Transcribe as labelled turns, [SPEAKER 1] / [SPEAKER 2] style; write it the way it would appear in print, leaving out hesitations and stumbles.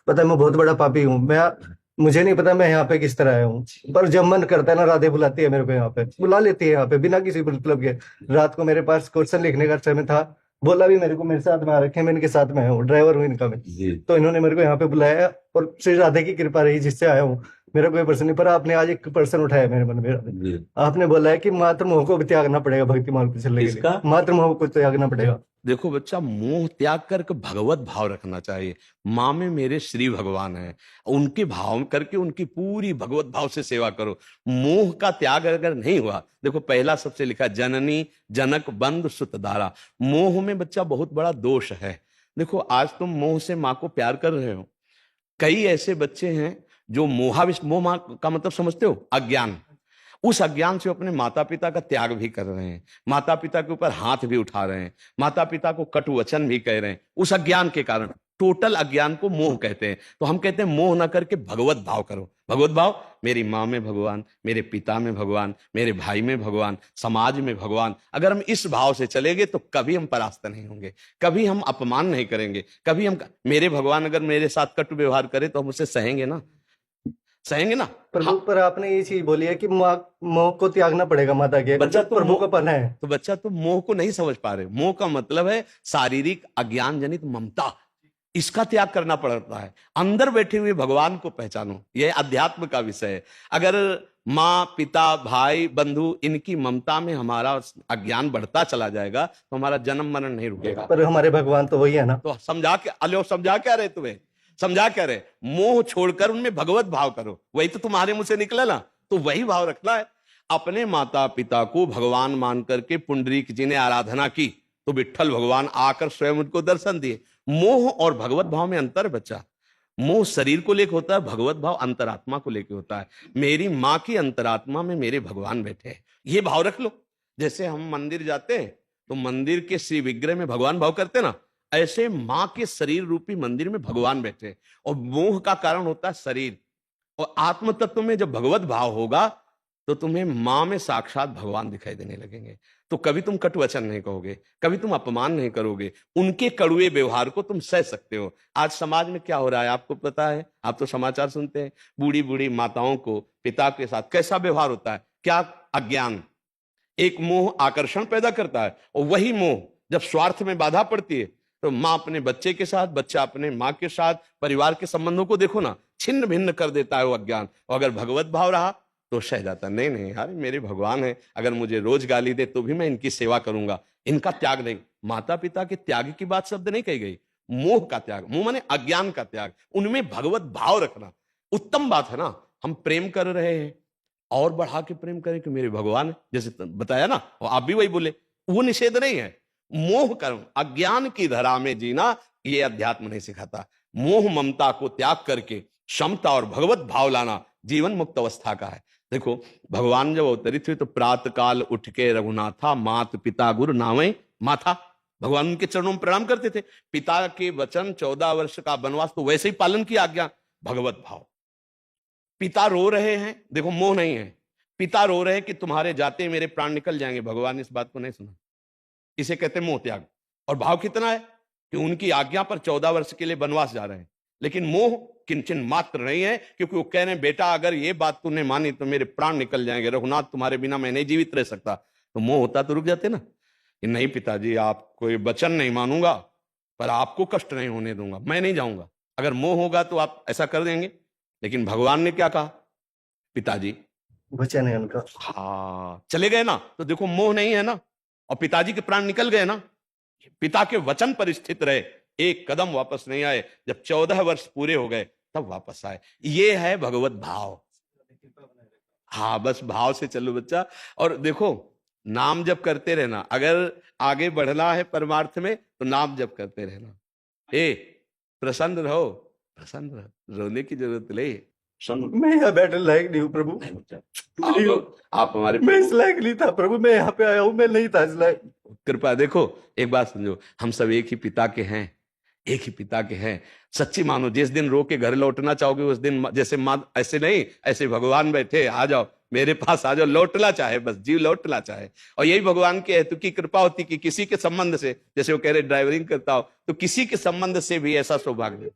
[SPEAKER 1] पता है मैं बहुत बड़ा पापी हूँ। मुझे नहीं पता मैं यहाँ पे किस तरह आया हूँ, पर जब मन करता है ना, राधे बुलाती है मेरे को, यहाँ पे बुला लेती है, यहाँ पे बिना किसी मतलब के। रात को मेरे पास क्वेश्चन लिखने का समय था, बोला भी मेरे को मेरे साथ में आ रखे हैं, मैं इनके साथ में आया हूँ, ड्राइवर हूँ इनका मैं।
[SPEAKER 2] जी।
[SPEAKER 1] तो इन्होंने मेरे को यहाँ पे बुलाया, और श्री राधे की कृपा रही जिससे आया हूँ। मेरा कोई पर्सन नहीं, पर आपने आज एक पर्सन उठाया मेरे मन में।
[SPEAKER 2] जी।
[SPEAKER 1] आपने बोला है कि मात्र मोह को भी त्यागना पड़ेगा भक्ति मार्ग पे चलने के लिए,
[SPEAKER 2] किसका?
[SPEAKER 1] मात्र मोह को त्यागना पड़ेगा।
[SPEAKER 2] देखो बच्चा, मोह त्याग करके भगवत भाव रखना चाहिए। माँ में मेरे श्री भगवान है, उनके भाव करके उनकी पूरी भगवत भाव से सेवा करो। मोह का त्याग अगर नहीं हुआ, देखो पहला सबसे लिखा जननी जनक बंधु सुत दारा। मोह में बच्चा बहुत बड़ा दोष है। देखो आज तुम मोह से माँ को प्यार कर रहे हो। कई ऐसे बच्चे हैं जो मोह का मतलब समझते हो, अज्ञान। उस अज्ञान से अपने माता पिता का त्याग भी कर रहे हैं, माता पिता के ऊपर हाथ भी उठा रहे हैं, माता पिता को कटु वचन भी कह रहे हैं, उस अज्ञान के कारण। टोटल अज्ञान को मोह कहते हैं। तो हम कहते हैं मोह ना करके भगवत भाव करो। भगवत भाव, मेरी माँ में भगवान, मेरे पिता में भगवान, मेरे भाई में भगवान, समाज में भगवान। अगर हम इस भाव से चलेंगे तो कभी हम परास्त नहीं होंगे, कभी हम अपमान नहीं करेंगे, कभी हम मेरे भगवान अगर मेरे साथ कटु व्यवहार करे तो हम उसे सहेंगे ना, सहेंगे ना।
[SPEAKER 1] प्रभु,
[SPEAKER 2] हाँ।
[SPEAKER 1] पर आपने ये चीज बोली है कि मोह को त्यागना पड़ेगा माता के,
[SPEAKER 2] बच्चा
[SPEAKER 1] तो प्रभु का पन है।
[SPEAKER 2] तो बच्चा तुम मोह को नहीं समझ पा रहे। मोह का मतलब है शारीरिक अज्ञान जनित ममता, इसका त्याग करना पड़ता है। अंदर बैठे हुए भगवान को पहचानो, यह अध्यात्म का विषय है। अगर माँ पिता भाई बंधु इनकी ममता में हमारा अज्ञान बढ़ता चला जाएगा तो हमारा जन्म मरण नहीं रुकेगा।
[SPEAKER 1] पर हमारे भगवान तो वही है ना।
[SPEAKER 2] तो समझा के अलो, समझा क्या रहे तुम्हें, समझा क्या रहे? मोह छोड़कर उनमें भगवत भाव करो, वही तो तुम्हारे मुंह से निकला ना, तो वही भाव रखना है। अपने माता पिता को भगवान मान करके पुंडरीक जी ने आराधना की तो विट्ठल भगवान आकर स्वयं उनको दर्शन दिए। मोह और भगवत भाव में अंतर है बच्चा। मोह शरीर को लेकर होता है, भगवत भाव अंतरात्मा को लेकर होता है। मेरी माँ की अंतरात्मा में मेरे भगवान बैठे हैं, ये भाव रख लो। जैसे हम मंदिर जाते हैं तो मंदिर के श्री विग्रह में भगवान भाव करते हैं ना, ऐसे माँ के शरीर रूपी मंदिर में भगवान बैठे हैं। और मोह का कारण होता है शरीर। और आत्म तत्व में जब भगवत भाव होगा तो तुम्हें मां में साक्षात भगवान दिखाई देने लगेंगे। तो कभी तुम कटु वचन नहीं कहोगे, कभी तुम अपमान नहीं करोगे, उनके कड़ुए व्यवहार को तुम सह सकते हो। आज समाज में क्या हो रहा है आपको पता है, आप तो समाचार सुनते हैं। बूढ़ी बूढ़ी माताओं को पिता के साथ कैसा व्यवहार होता है, क्या अज्ञान। एक मोह आकर्षण पैदा करता है, और वही मोह जब स्वार्थ में बाधा पड़ती है तो माँ अपने बच्चे के साथ, बच्चा अपने माँ के साथ, परिवार के संबंधों को देखो ना, छिन्न भिन्न कर देता है वो अज्ञान। और अगर भगवत भाव रहा तो सह जाता, नहीं नहीं यार मेरे भगवान है, अगर मुझे रोज गाली दे तो भी मैं इनकी सेवा करूंगा। इनका त्याग नहीं, माता पिता के त्याग की बात शब्द नहीं कही गई, मोह का त्याग। मोह माने अज्ञान का त्याग, उनमें भगवत भाव रखना उत्तम बात है ना। हम प्रेम कर रहे हैं और बढ़ा के प्रेम करें कि मेरे भगवान है, जैसे बताया ना, और आप भी वही बोले, वो निषेध नहीं है। मोह कर्म अज्ञान की धरा में जीना ये अध्यात्म नहीं सिखाता। मोह ममता को त्याग करके क्षमता और भगवत भाव लाना जीवन मुक्त अवस्था का है। देखो भगवान जब अवतरित हुए तो प्रातः काल उठ के रघुनाथा मात पिता गुरु नामे माथा, भगवान उनके चरणों में प्रणाम करते थे। पिता के वचन 14 वर्ष का वनवास तो वैसे ही पालन किया, आज्ञा भगवत भाव। पिता रो रहे हैं, देखो मोह नहीं है, पिता रो रहे हैं कि तुम्हारे जाते मेरे प्राण निकल जाएंगे, भगवान ने इस बात को नहीं सुना, इसे कहते मोह त्याग। और भाव कितना है कि उनकी आज्ञा पर 14 वर्ष के लिए वनवास जा रहे हैं, लेकिन मोह किंचन मात्र नहीं है, क्योंकि वो कह रहे हैं बेटा अगर ये बात तूने मानी तो मेरे प्राण निकल जाएंगे, रघुनाथ तुम्हारे बिना मैं नहीं जीवित रह सकता। तो मोह होता तो रुक जाते ना, कि नहीं पिताजी आप कोई वचन नहीं मानूंगा, पर आपको कष्ट नहीं होने दूंगा, मैं नहीं जाऊंगा। अगर मोह होगा तो आप ऐसा कर देंगे। लेकिन भगवान ने क्या कहा, पिताजी
[SPEAKER 1] वचन है उनका,
[SPEAKER 2] हाँ चले गए ना, तो देखो मोह नहीं है ना, और पिताजी के प्राण निकल गए ना। पिता के वचन पर स्थित रहे, एक कदम वापस नहीं आए, जब 14 वर्ष पूरे हो गए तब वापस आए। ये है भगवत भाव। हाँ बस भाव से चलो बच्चा। और देखो नाम जप करते रहना, अगर आगे बढ़ना है परमार्थ में तो नाम जप करते रहना। प्रसन्न रहो, प्रसन्न रहो, रोने की जरूरत नहीं।
[SPEAKER 1] मैं यहाँ बैठने लायक नहीं हूँ प्रभु,
[SPEAKER 2] आप हमारे,
[SPEAKER 1] मैं इस लायक नहीं था प्रभु, मैं यहाँ पे आया हूँ, मैं नहीं था इस लायक।
[SPEAKER 2] कृपा देखो एक बात समझो, हम सब एक ही पिता के हैं, एक ही पिता के हैं। सच्ची मानो, जिस दिन रो के घर लौटना चाहोगे उस दिन जैसे माँ, ऐसे नहीं, ऐसे भगवान बैठे, आ जाओ मेरे पास आ जाओ, लौटना चाहे बस, जीव लौटना चाहे। और यही भगवान की हेतु की कृपा होती कि किसी के संबंध से, जैसे वो कह रहे ड्राइवरिंग करता हो तो किसी के संबंध से भी ऐसा सौभाग्य